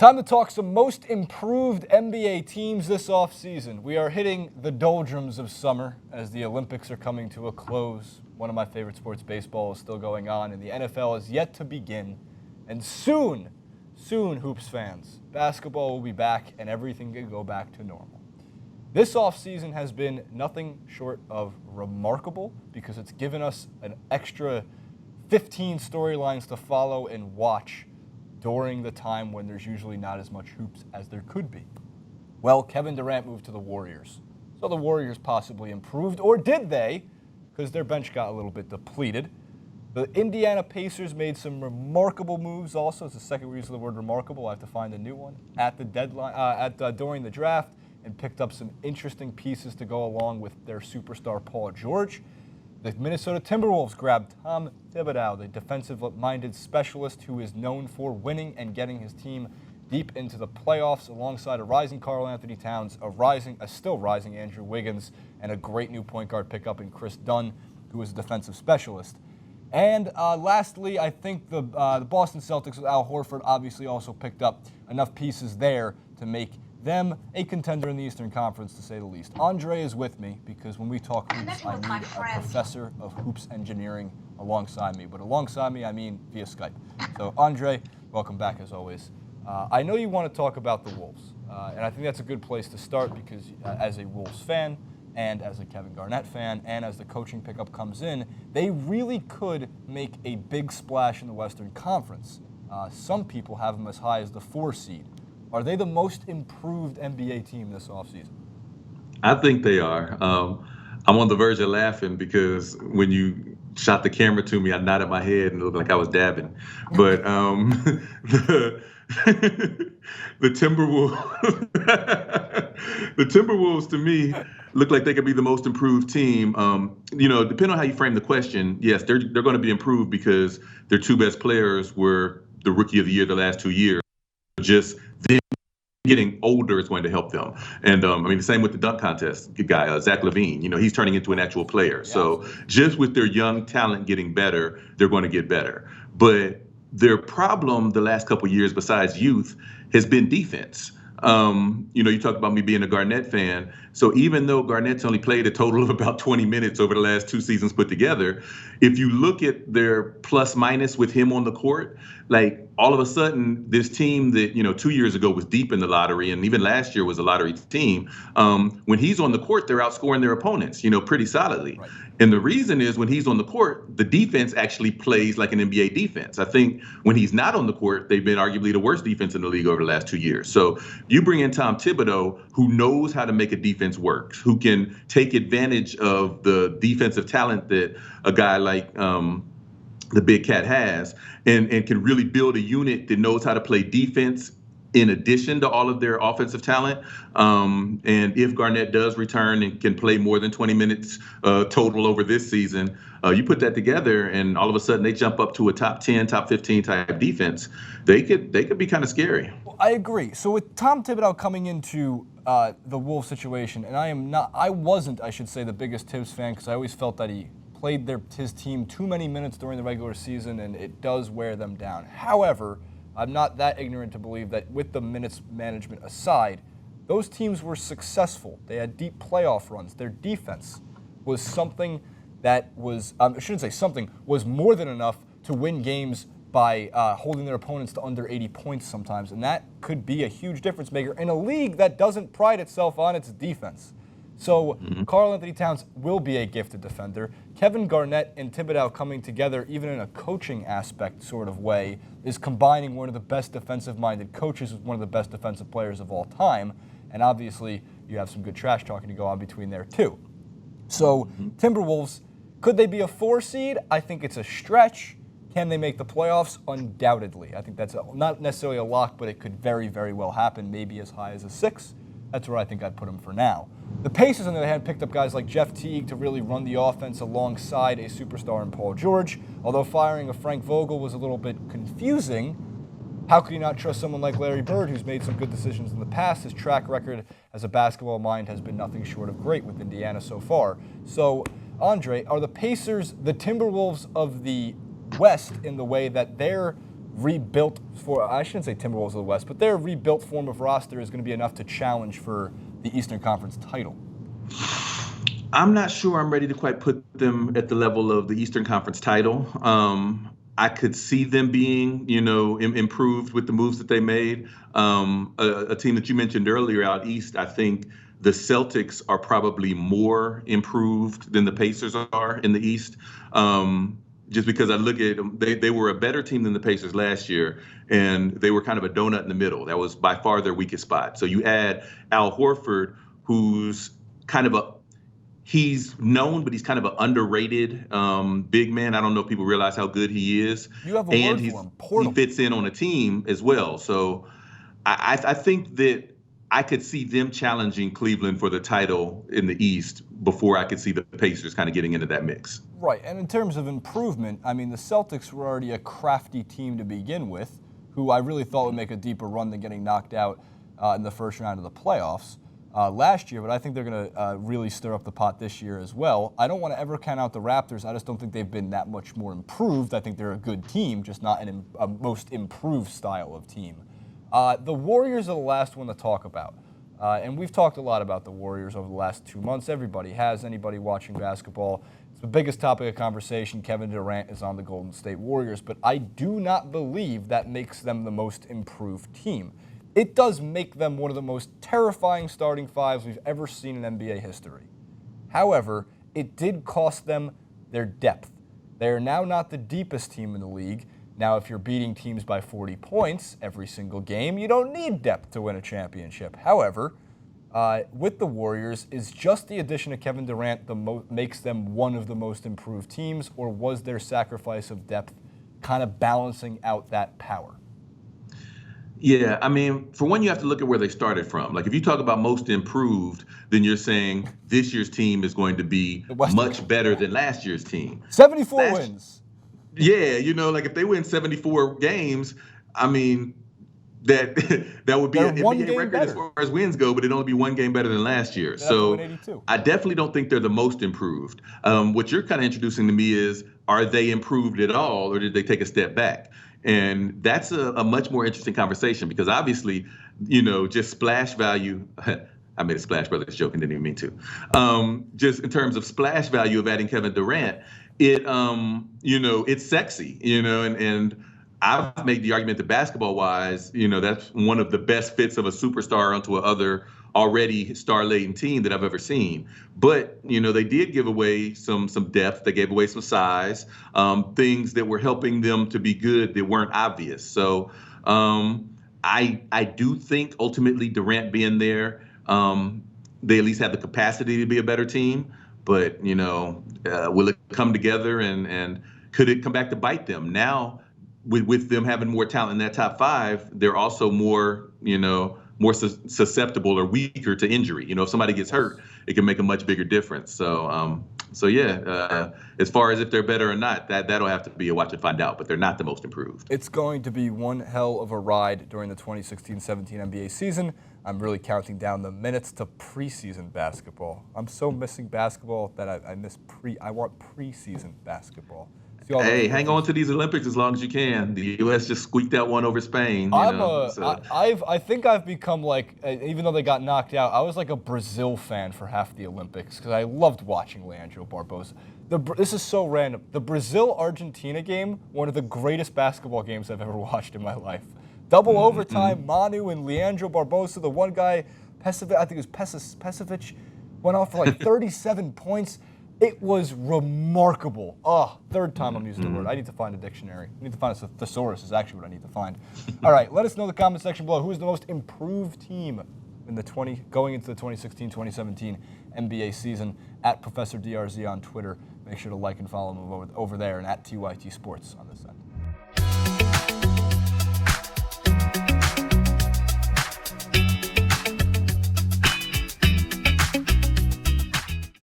Time to talk some most improved NBA teams this offseason. We are hitting the doldrums of summer as the Olympics are coming to a close. One of my favorite sports, baseball, is still going on, and the NFL is yet to begin. And soon, Hoops fans, basketball will be back and everything can go back to normal. This offseason has been nothing short of remarkable because it's given us an extra 15 storylines to follow and watch during the time when there's usually not as much hoops as there could be. Well, Kevin Durant moved to the Warriors. So the Warriors possibly improved, or did they? Because their bench got a little bit depleted. The Indiana Pacers made some remarkable moves also. It's the second we use the word remarkable. I have to find a new one. At the deadline, during the draft, and picked up some interesting pieces to go along with their superstar Paul George. The Minnesota Timberwolves grabbed Tom Thibodeau, the defensive-minded specialist who is known for winning and getting his team deep into the playoffs alongside a rising Karl-Anthony Towns, a still rising Andrew Wiggins, and a great new point guard pickup in Chris Dunn, who is a defensive specialist. And lastly, I think the Boston Celtics with Al Horford obviously also picked up enough pieces there to make them a contender in the Eastern Conference, to say the least. Andre is with me because when we talk hoops, I need a professor of hoops engineering alongside me. But alongside me, I mean via Skype. So Andre, welcome back as always. I know you want to talk about the Wolves, and I think that's a good place to start because as a Wolves fan and as a Kevin Garnett fan and as the coaching pickup comes in, they really could make a big splash in the Western Conference. Some people have them as high as the 4 seed. Are they the most improved NBA team this offseason? I think they are. I'm on the verge of laughing because when you shot the camera to me, I nodded my head and it looked like I was dabbing. But the Timberwolves, the Timberwolves to me look like they could be the most improved team. Depending on how you frame the question, yes, they're going to be improved because their 2 best players were the Rookie of the Year the last 2 years. Just them getting older is going to help them. And the same with the dunk contest guy, Zach LaVine. He's turning into an actual player. Yeah, so just with their young talent getting better, they're going to get better. But their problem the last couple of years, besides youth, has been defense. You talk about me being a Garnett fan. So even though Garnett's only played a total of about 20 minutes over the last 2 seasons put together, if you look at their plus minus with him on the court, like all of a sudden this team that, 2 years ago was deep in the lottery and even last year was a lottery team, when he's on the court, they're outscoring their opponents, pretty solidly. Right. And the reason is when he's on the court, the defense actually plays like an NBA defense. I think when he's not on the court, they've been arguably the worst defense in the league over the last 2 years. So you bring in Tom Thibodeau, who knows how to make a defense work, who can take advantage of the defensive talent that a guy like the Big Cat has and can really build a unit that knows how to play defense in addition to all of their offensive talent. And if Garnett does return and can play more than 20 minutes total over this season, you put that together and all of a sudden they jump up to a top 10, top 15 type defense. They could be kind of scary. Well, I agree. So with Tom Thibodeau coming into the Wolves situation, and I wasn't, I should say, the biggest Tibbs fan because I always felt that he played his team too many minutes during the regular season and it does wear them down. However, I'm not that ignorant to believe that with the minutes management aside, those teams were successful. They had deep playoff runs. Their defense was something that was, was more than enough to win games by holding their opponents to under 80 points sometimes. And that could be a huge difference maker in a league that doesn't pride itself on its defense. So Karl-Anthony Towns will be a gifted defender. Kevin Garnett and Thibodeau coming together, even in a coaching aspect sort of way, is combining one of the best defensive-minded coaches with one of the best defensive players of all time. And obviously, you have some good trash talking to go on between there, too. So Timberwolves, could they be a 4 seed? I think it's a stretch. Can they make the playoffs? Undoubtedly. I think that's not necessarily a lock, but it could very, very well happen, maybe as high as a 6. That's where I think I'd put them for now. The Pacers, on the other hand, picked up guys like Jeff Teague to really run the offense alongside a superstar in Paul George. Although firing of Frank Vogel was a little bit confusing, how could you not trust someone like Larry Bird, who's made some good decisions in the past? His track record as a basketball mind has been nothing short of great with Indiana so far. So, Andre, are the Pacers the Timberwolves of the West in the way that they're rebuilt I shouldn't say Timberwolves of the West, but their rebuilt form of roster is going to be enough to challenge for the Eastern Conference title? I'm not sure I'm ready to quite put them at the level of the Eastern Conference title. I could see them being, improved with the moves that they made. A team that you mentioned earlier out East, I think the Celtics are probably more improved than the Pacers are in the East. Just because I look at them, they were a better team than the Pacers last year, and they were kind of a donut in the middle. That was by far their weakest spot. So you add Al Horford, who's kind of he's known, but he's kind of an underrated big man. I don't know if people realize how good he is. You have a word for him. Portal. He fits in on a team as well. So I think that I could see them challenging Cleveland for the title in the East before I could see the Pacers kind of getting into that mix. Right, and in terms of improvement, I mean, the Celtics were already a crafty team to begin with, who I really thought would make a deeper run than getting knocked out in the first round of the playoffs last year, but I think they're going to really stir up the pot this year as well. I don't want to ever count out the Raptors. I just don't think they've been that much more improved. I think they're a good team, just not a most improved style of team. The Warriors are the last one to talk about. And we've talked a lot about the Warriors over the last 2 months. Everybody has, anybody watching basketball. It's the biggest topic of conversation. Kevin Durant is on the Golden State Warriors, but I do not believe that makes them the most improved team. It does make them one of the most terrifying starting fives we've ever seen in NBA history. However, it did cost them their depth. They are now not the deepest team in the league. Now, if you're beating teams by 40 points every single game, you don't need depth to win a championship. However, with the Warriors, is just the addition of Kevin Durant makes them one of the most improved teams, or was their sacrifice of depth kind of balancing out that power? Yeah, I mean, for one, you have to look at where they started from. Like, if you talk about most improved, then you're saying this year's team is going to be much better than last year's team. 74 wins. Yeah, like if they win 74 games, I mean, that would be an NBA record better as far as wins go, but it'd only be one game better than last year. So I definitely don't think they're the most improved. What you're kind of introducing to me is, are they improved at all, or did they take a step back? And that's a much more interesting conversation, because obviously, just splash value. I made a Splash Brothers joke and didn't even mean to. Just in terms of splash value of adding Kevin Durant, it's sexy, and I've made the argument that basketball-wise, that's one of the best fits of a superstar onto a other already star-laden team that I've ever seen. But, they did give away some depth. They gave away some size, things that were helping them to be good that weren't obvious. So I do think ultimately Durant being there, they at least have the capacity to be a better team. But, will it come together, and could it come back to bite them? Now, with them having more talent in that top five, they're also more susceptible or weaker to injury. If somebody gets hurt, it can make a much bigger difference. So as far as if they're better or not, that'll have to be a watch and find out. But they're not the most improved. It's going to be one hell of a ride during the 2016-17 NBA season. I'm really counting down the minutes to preseason basketball. I'm so missing basketball that I want preseason basketball. Hey, hang on to these Olympics as long as you can. The U.S. just squeaked out one over Spain. I think I've become even though they got knocked out, I was like a Brazil fan for half the Olympics because I loved watching Leandro Barbosa. This is so random. The Brazil-Argentina game, one of the greatest basketball games I've ever watched in my life. Double overtime, Manu and Leandro Barbosa, the one guy, I think it was Pesovic, went off for 37 points. It was remarkable. Third time I'm using the word. I need to find a dictionary. I need to find a thesaurus is actually what I need to find. All right, let us know in the comment section below who is the most improved team in going into the 2016-2017 NBA season. At Professor DRZ on Twitter. Make sure to like and follow him over there, and at TYT Sports on this side.